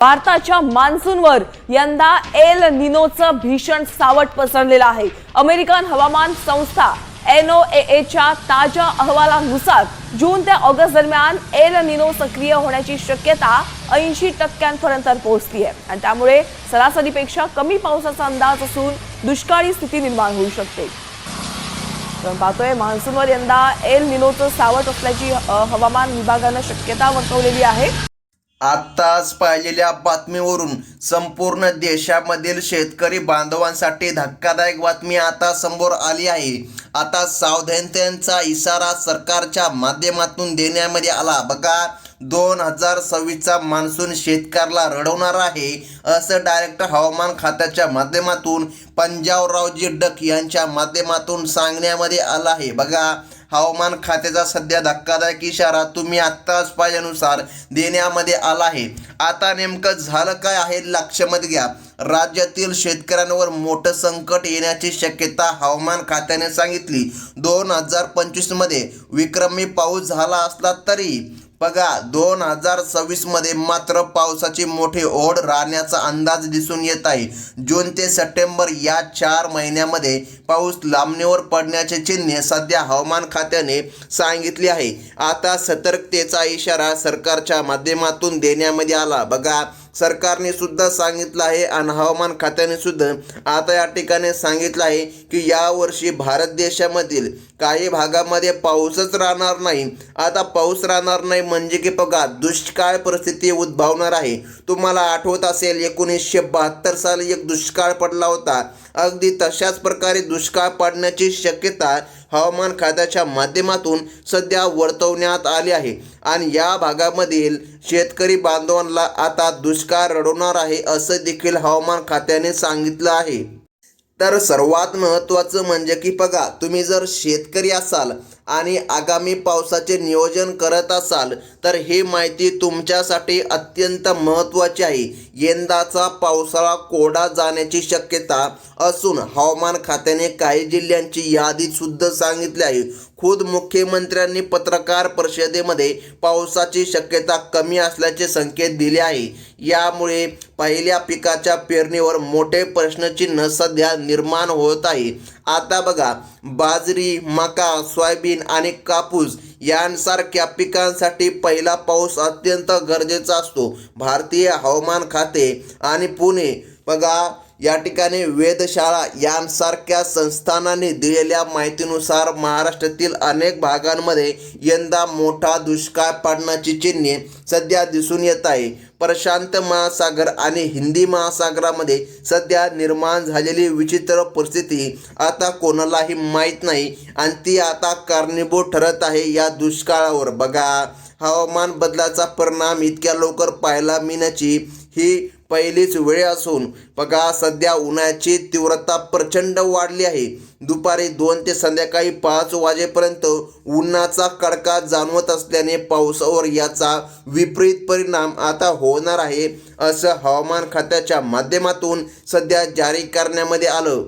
भारताच्या मान्सूनवर यंदा एल निनोचं भीषण सावट पसरलेलं आहे। अमेरिकन हवामान संस्था NOAAच्या ताज्या अहवालानुसार जून ते ऑगस्ट दरम्यान एल निनो सक्रिय होण्याची शक्यता 80% पोहोचली आहे आणि त्यामुळे सरासरीपेक्षा कमी पावसाचा अंदाज असून दुष्काळी स्थिती निर्माण होऊ शकते। आपण पाहतोय मान्सूनवर यंदा एल निनोचं सावट असल्याची हवामान विभागाने शक्यता वर्तवलेली आहे। आत्ताच पाहिलेल्या बातमीवरून संपूर्ण देशामधील शेतकरी बांधवांसाठी धक्कादायक बातमी आता समोर आली आहे। आता सावधानतेचा इशारा सरकारच्या माध्यमातून देण्यामध्ये आला। बघा, 2026चा मान्सून शेतकऱ्याला रडवणार आहे असं डायरेक्ट हवामान खात्याच्या माध्यमातून पंजाबरावजी डक यांच्या माध्यमातून सांगण्यामध्ये आलं आहे। बघा, हवामान खात्याचा सध्या धक्कादायक इशारा तुम्ही आत्ताच पाहिल्यानुसार देण्यामध्ये आला आहे। आता नेमकं झालं काय आहे लक्षामध्ये घ्या। राज्यातील शेतकऱ्यांवर मोठं संकट येण्याची शक्यता हवामान खात्याने सांगितली। 2025 मध्ये विक्रमी पाऊस झाला असला तरी बघा 2026 मध्ये मात्र पावसाची मोठी ओढ राहण्याचा अंदाज दिसून येत आहे। जून ते सप्टेंबर या 4 महिन्यामध्ये पाऊस लांबणीवर पडण्याचे चिन्ह सध्या हवामान खात्याने सांगितले आहे। आता सतर्कतेचा इशारा सरकारच्या माध्यमातून देण्यामध्ये आला। बघा, सरकारने सुद्धा सांगितलं आहे आणि हवामान खात्याने सुद्धा आता या ठिकाणी सांगितलं आहे की यावर्षी भारत देशामधील काही भागामध्ये पाऊसच राहणार नाही। आता पाऊस राहणार नाही म्हणजे की बघा दुष्काळ परिस्थिती उद्भवणार आहे। तुम्हाला आठवत असेल 1972 साली एक दुष्काळ पडला होता। अगदी तशाच प्रकारे दुष्काळ पडण्याची शक्यता हवामान खात्याच्या माध्यमातून सध्या वर्तवण्यात आली आहे आणि या भागामधील शेतकरी बांधवांना आता दुष्काळ रडवणार आहे असं देखील हवामान खात्याने सांगितलं आहे। तर सर्वात महत्त्वाचं म्हणजे की बघा, तुम्ही जर शेतकरी असाल आणि आगामी पावसाचे नियोजन करत असाल तर ही माहिती तुमच्यासाठी अत्यंत महत्त्वाची आहे। यंदाचा पावसाळा कोरडा जाण्याची शक्यता असून हवामान खात्याने काही जिल्ह्यांची यादी सुद्धा सांगितली आहे। खुद मुख्यमंत्र्यांनी पत्रकार परिषदेमध्ये पावसाची शक्यता कमी असल्याचे संकेत दिले आहे। यामुळे पहिल्या पिकाच्या पेरणीवर मोठे प्रश्नचिन्ह सध्या निर्माण होत आहे। आता बघा, बाजरी, मका, सोयाबीन आणि कापूस यांसारख्या पिकांसाठी पहिला पाऊस अत्यंत गरजेचा असतो। भारतीय हवामान खाते आणि पुणे बघा या ठिकाणी वेधशाळा यांसारख्या संस्थानांनी दिलेल्या माहितीनुसार महाराष्ट्रातील अनेक भागांमध्ये यंदा मोठा दुष्काळ पडण्याची चिन्हे सध्या दिसून येत आहे। प्रशांत महासागर आणि हिंदी महासागरामध्ये सध्या निर्माण झालेली विचित्र परिस्थिती आता कोणालाही माहीत नाही आणि ती आता कारणीभूत ठरत आहे या दुष्काळावर। बघा, हवामान बदलाचा परिणाम इतक्या लवकर पाहायला मिळण्याची ही पहिलीच वेळ असून बघा सध्या उन्हाची तीव्रता प्रचंड वाढली आहे। दुपारी 2 ते संध्याकाळी 5 वाजेपर्यंत उन्हाचा कडका जाणवत असल्याने पावसावर याचा विपरीत परिणाम आता होणार आहे असं हवामान खात्याच्या माध्यमातून सध्या जारी करण्यामध्ये आलं।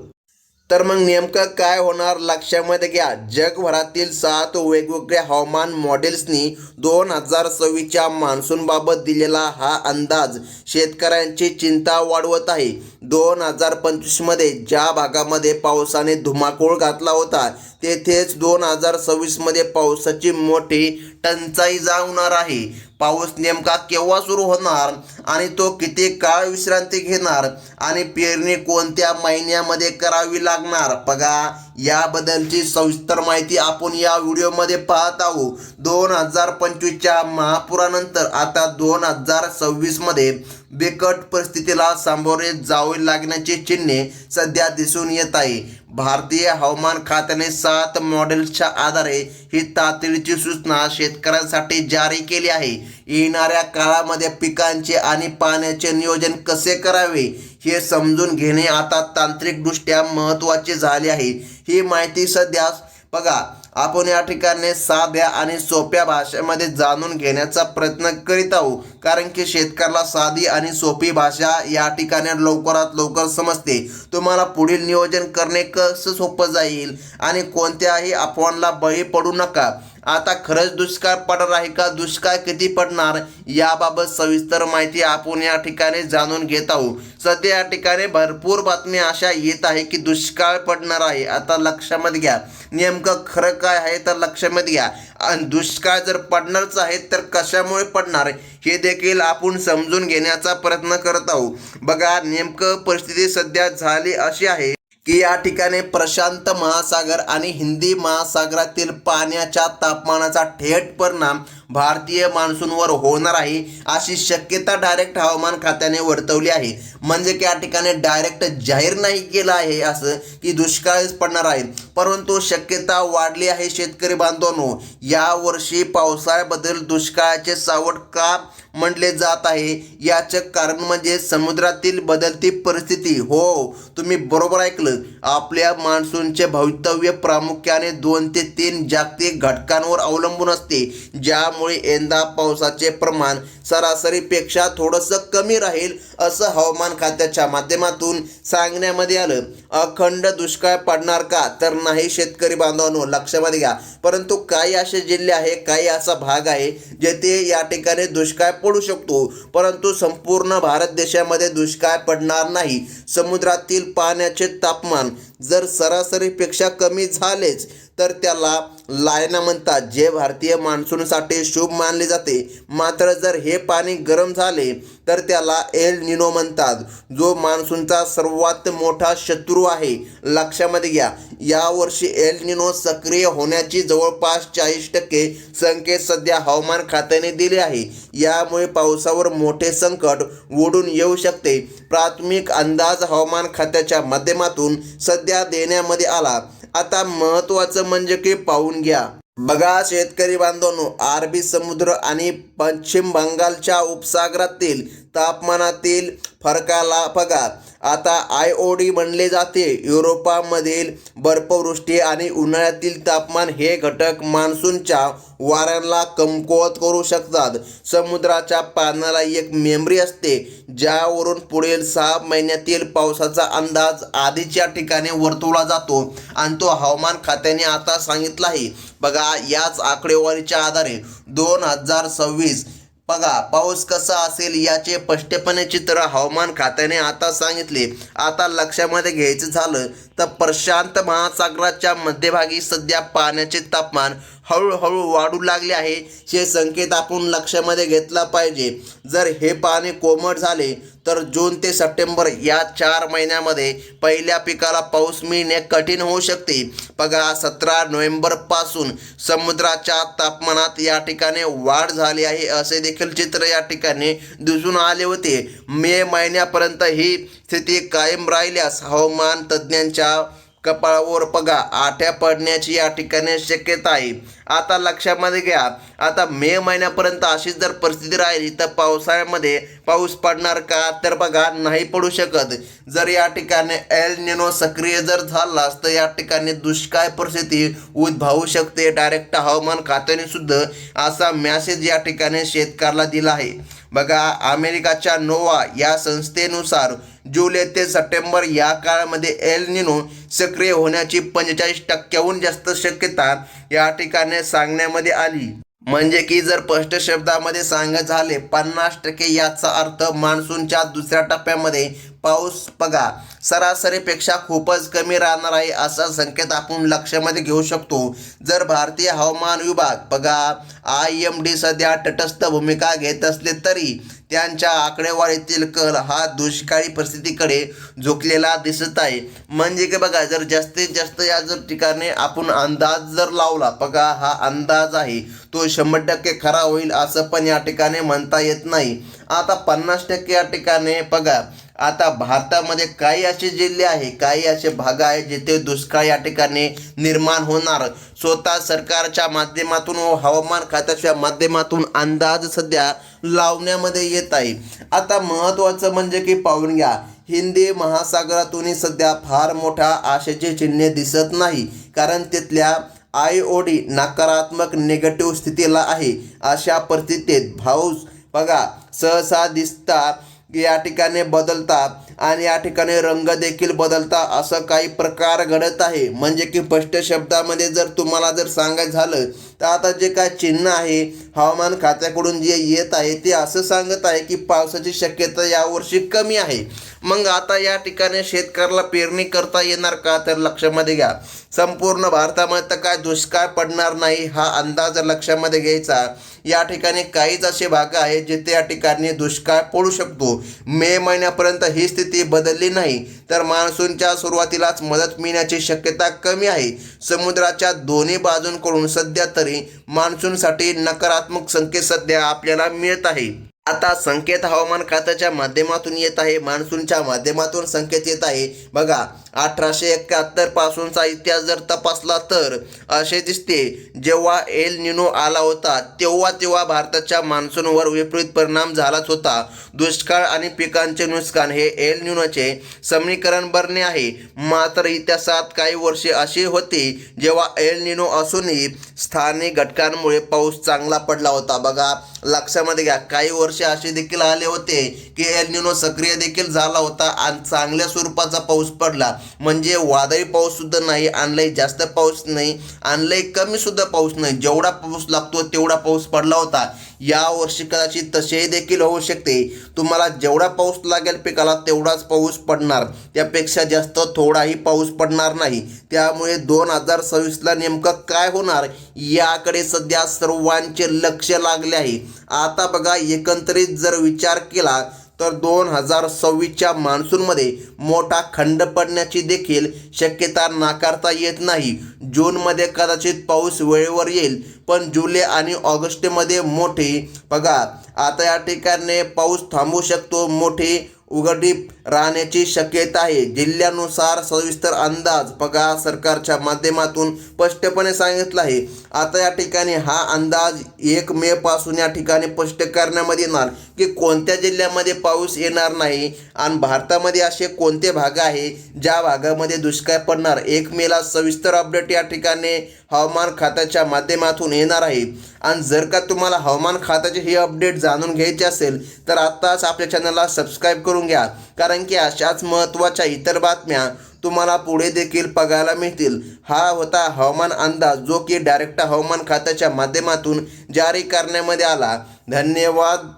तर मग नेमकं काय होणार लक्षामध्ये घ्या। जगभरातील 7 वेगवेगळ्या हवामान मॉडेल्सनी 2026च्या मान्सूनबाबत दिलेला हा अंदाज शेतकऱ्यांची चिंता वाढवत आहे। 2025 मध्ये ज्या भागामध्ये पावसाने धुमाकूळ घातला होता तेथेच 2026 मध्ये पावसाची मोठी टंचाई जाणवणार आहे। पाऊस नेमका केव्हा सुरू होणार आणि तो किती काळ विश्रांती घेणार आणि पेरणी कोणत्या महिन्यामध्ये करावी लागणार बघा, याबद्दलची सविस्तर माहिती आपण या व्हिडिओमध्ये पाहत आहोत। 2025च्या महापुरानंतर आता 2026 मध्ये बिकट परिस्थितीला सामोरे जावे लागण्याची चिन्हे सध्या दिसून येत आहे। भारतीय हवामान खात्याने 7 मॉडेल्सच्या आधारे ही तातडीची सूचना शेतकऱ्यांसाठी जारी केली आहे। येणाऱ्या काळामध्ये पिकांचे आणि पाण्याचे नियोजन कसे करावे हे समजून घेणे आता तांत्रिकदृष्ट्या महत्त्वाचे झाले आहे। ही माहिती सध्या बघा आपण या ठिकाणी साध्या आणि सोप्या भाषेमध्ये जाणून घेण्याचा प्रयत्न करीत आहोत, कारण की शेतकऱ्याला साधी आणि सोपी भाषा या ठिकाणी लवकरात लवकर समजते। तुम्हाला पुढील नियोजन करणे कसं सोपं जाईल आणि कोणत्याही अफवांना बळी पडू नका आता खरंच दुष्काळ पडणार आहे का, दुष्काळ किती पडणार याबाबत सविस्तर माहिती आपण या ठिकाणी जाणून घेत आहोत. सध्या या ठिकाणी भरपूर बातम्या अशा येत आहे की दुष्काळ पडणार आहे. आता लक्षामध्ये घ्या, नेमकं खरं काय आहे तर लक्षामध्ये घ्या. आणि दुष्काळ जर पडणारच आहे तर कशामुळे पडणार हे देखील आपण समजून घेण्याचा प्रयत्न करत आहोत. बघा, नेमकं परिस्थिती सध्या झाली अशी आहे की या ठिकाणी प्रशांत महासागर आणि हिंदी महासागरातील पाण्याच्या तापमानाचा थेट परिणाम भारतीय मान्सूनवर होणार आहे अशी शक्यता डायरेक्ट हवामान खात्याने वर्तवली आहे. म्हणजे की या ठिकाणी डायरेक्ट जाहीर नाही केलं आहे असं की दुष्काळच पडणार आहे, परंतु शक्यता वाढली आहे. शेतकरी बांधवांनो, यावर्षी पावसाळ्याबद्दल दुष्काळाचे सावट का म्हटले जात आहे याचे कारण म्हणजे समुद्रातील बदलती परिस्थिती. हो, तुम्ही बरोबर ऐकलं. आपल्या मान्सूनचे भवितव्य प्रामुख्याने 2 ते 3 जागतिक घटकांवर अवलंबून असते, ज्यामुळे यंदा पावसाचे प्रमाण सरासरीपेक्षा थोडंसं कमी राहील असं हवामान खात्याच्या माध्यमातून सांगण्यामध्ये आलं. अखंड दुष्काळ पडणार का तर नाही शेतकरी बांधवांनो, लक्षामध्ये घ्या. परंतु काही असे जिल्हे आहे, काही असा भाग आहे जेथे या ठिकाणी दुष्काळ पडू शकतो, परंतु संपूर्ण भारत देशामध्ये दुष्काळ पडणार नाही. समुद्रातील पाण्याचे तापमान जर सरासरीपेक्षा कमी झालेच तर त्याला लायना म्हणतात, जे भारतीय मान्सूनसाठी शुभ मानले जाते. मात्र जर हे पाणी गरम झाले तर त्याला एल निनो म्हणतात, जो मान्सूनचा सर्वात मोठा शत्रू आहे. लक्षामध्ये घ्या, यावर्षी एल निनो सक्रिय होण्याची जवळपास 40% संकेत सध्या हवामान खात्याने दिले आहे. यामुळे पावसावर मोठे संकट ओढून येऊ शकते. प्राथमिक अंदाज हवामान खात्याच्या माध्यमातून सध्या देण्यामध्ये आला. आता महत्त्वाचं म्हणजे की पाहून घ्या. बघा शेतकरी बांधवांनो, अरबी समुद्र आणि पश्चिम बंगालच्या उपसागरातील तापमानातील फरकाला बघा. आता IOD म्हणले जाते. युरोपामधील बर्फवृष्टी आणि उन्हाळ्यातील तापमान हे घटक मान्सूनच्या वाऱ्यांना कमकुवत करू शकतात. समुद्राच्या पाण्याला एक मेमरी असते, ज्यावरून पुढील 6 महिन्यातील पावसाचा अंदाज आधीच या ठिकाणी वर्तवला जातो आणि तो हवामान खात्याने आता सांगितला आहे. बघा, याच आकडेवारीच्या आधारे 2026 बघा पाऊस कसा असेल याचे स्पष्टपणे चित्र हवामान खात्याने आता सांगितले. आता लक्षामध्ये घ्यायचं झालं तर प्रशांत महासागराच्या मध्यभागी सध्या पाण्याचे तापमान हळूहळू वाढू लागले आहे. हे संकेत आपण लक्षामध्ये घेतला पाहिजे. जर हे पाणी कोमट झाले तर जून ते सप्टेंबर या 4 महिन्यामध्ये पहिल्या पिकाला पाऊस मिळणे कठीण होऊ शकते. बघा, 17 नोव्हेंबरपासून समुद्राच्या तापमानात या ठिकाणी वाढ झाली आहे असे देखील चित्र या ठिकाणी दिसून आले होते. मे महिन्यापर्यंत ही स्थिती कायम राहिल्यास हवामान तज्ज्ञांच्या कपाळावर बघा आठ्या पडण्याची या ठिकाणी शक्यता आहे. आता लक्षामध्ये घ्या, आता मे महिन्यापर्यंत अशीच जर परिस्थिती राहिली तर पावसाळ्यामध्ये पाऊस पडणार का तर बघा नाही पडू शकत. जर या ठिकाणी एल निनो सक्रिय जर झाला तर या ठिकाणी दुष्काळ परिस्थिती उद्भवू शकते. डायरेक्ट हवामान खात्याने सुद्धा असा मेसेज या ठिकाणी शेतकऱ्याला दिला आहे. बघा, अमेरिकाच्या नोवा या संस्थेनुसार जुलै ते सप्टेंबर या काळामध्ये एल निनो सक्रिय होण्याची 45%हून जास्त शक्यता या ठिकाणी सांगण्यामध्ये आली. म्हणजे की जर स्पष्ट शब्दामध्ये सांगायचं झाले 50%, याचा अर्थ मान्सूनच्या दुसऱ्या टप्प्यामध्ये पाऊस बघा सरासरीपेक्षा खूपच कमी राहणार आहे असा संकेत आपण लक्षामध्ये घेऊ शकतो. जर भारतीय हवामान विभाग बघा IMD सध्या तटस्थ भूमिका घेत असले तरी त्यांच्या आकडेवारीतील कल हा दुष्काळी परिस्थितीकडे झुकलेला दिसत आहे. म्हणजे की बघा, जर जास्तीत जास्त या जर ठिकाणी आपण अंदाज जर लावला, बघा हा अंदाज आहे तो 100% खरा होईल असं पण या ठिकाणी म्हणता येत नाही. आता 50% या ठिकाणी बघा, आता भारतामध्ये काही असे जिल्हे आहे, काही असे भाग आहे जिथे दुष्काळ या ठिकाणी निर्माण होणार. स्वतः सरकारच्या माध्यमातून व हवामान खात्याच्या माध्यमातून अंदाज सध्या लावण्यामध्ये येत आहे. आता महत्त्वाचं म्हणजे की पाहून घ्या, हिंदी महासागरातूनही सध्या फार मोठा आशेचे चिन्हे दिसत नाही, कारण तिथल्या IOD नकारात्मक निगेटिव्ह स्थितीला आहे. अशा परिस्थितीत पाऊस बघा सहसा दिसता या ठिकाणी बदलतात. आणि या ठिकाणी रंग देखील बदलता असं काही प्रकार घडत आहे. म्हणजे की स्पष्ट शब्दामध्ये जर तुम्हाला जर सांगायचं झालं तर आता जे काय चिन्ह आहे हवामान खात्याकडून जे येत आहे ते असं सांगत आहे की पावसाची शक्यता यावर्षी कमी आहे. मग आता या ठिकाणी शेतकऱ्याला पेरणी करता येणार का, तर लक्षामध्ये घ्या संपूर्ण भारतामध्ये तर काय दुष्काळ पडणार नाही हा अंदाज लक्षामध्ये घ्यायचा. या ठिकाणी काहीच असे भाग आहेत जिथे या ठिकाणी दुष्काळ पडू शकतो. मे महिन्यापर्यंत ही स्थिती बदलली नाही तर मान्सूनच्या सुरुवातीलाच मदत मिळण्याची शक्यता कमी आहे. समुद्राच्या दोन्ही बाजूंकडून सध्या तरी मान्सूनसाठी नकारात्मक संकेत सध्या आपल्याला मिळत आहे. आता संकेत हवामान खात्याच्या माध्यमातून येत आहे, मान्सूनच्या माध्यमातून संकेत येत आहे. बघा 1871 पासूनचा इतिहास जर तपासला तर असे दिसते जेव्हा एल निनो आला होता तेव्हा भारताच्या मान्सूनवर विपरीत परिणाम झालाच होता. दुष्काळ आणि पिकांचे नुकसान हे एल निनोचे समीकरण बनणे आहे. मात्र इतिहासात काही वर्षे अशी होती जेव्हा एल निनो असूनही स्थानिक घटकांमुळे पाऊस चांगला पडला होता. बघा लक्षामध्ये घ्या काही वर्षे असे देखील आले होते की एल निनो सक्रिय देखील झाला होता आणि चांगल्या स्वरूपाचा पाऊस पडला. म्हणजे वादळी पाऊस सुद्धा नाही, आणलंय जास्त पाऊस नाही, आणलंय कमी सुद्धा पाऊस नाही, जेवढा पाऊस लागतो तेवढा पाऊस पडला होता. या वर्षी कदाचित तसेही देखील होऊ शकते. तुम्हाला जेवढा पाऊस लागेल पिकाला तेवढाच पाऊस पडणार, त्यापेक्षा जास्त थोडाही पाऊस पडणार नाही. त्यामुळे 2026ला नेमकं काय होणार याकडे सध्या सर्वांचे लक्ष लागले आहे. आता बघा एकंदरीत जर विचार केला तर 2026च्या मान्सूनमध्ये मोठा खंड पडण्याची देखील शक्यता नाकारता येत नाही. जूनमध्ये कदाचित पाऊस वेळेवर येईल पण जुलै आणि ऑगस्टमध्ये मोठे बघा आता या ठिकाणी पाऊस थांबू शकतो, मोठे उघडीप राहण्याची शक्यता आहे. जिल्ह्यानुसार सविस्तर अंदाज बघा सरकारच्या माध्यमातून स्पष्टपणे सांगितलं आहे. आता या ठिकाणी हा अंदाज 1 मे पासून या ठिकाणी स्पष्ट करण्यामध्ये येणार की कोणत्या जिल्ह्यामध्ये पाऊस येणार नाही आणि भारतामध्ये असे कोणते भाग आहे ज्या भागामध्ये दुष्काळ पडणार. 1 मेला सविस्तर अपडेट या ठिकाणी हवामान खात्याच्या माध्यमातून येणार आहे. आणि जर का तुम्हाला हवामान खात्याचे हे अपडेट जाणून घ्यायचे असेल तर आत्ताच आपल्या चॅनलला सबस्क्राईब करून घ्या, कारण की अशाच महत्त्वाच्या इतर बातम्या तुम्हाला पुढे देखील बघायला मिळतील. हा होता हवामान अंदाज जो की डायरेक्ट हवामान खात्याच्या माध्यमातून जारी करण्यामध्ये आला. धन्यवाद.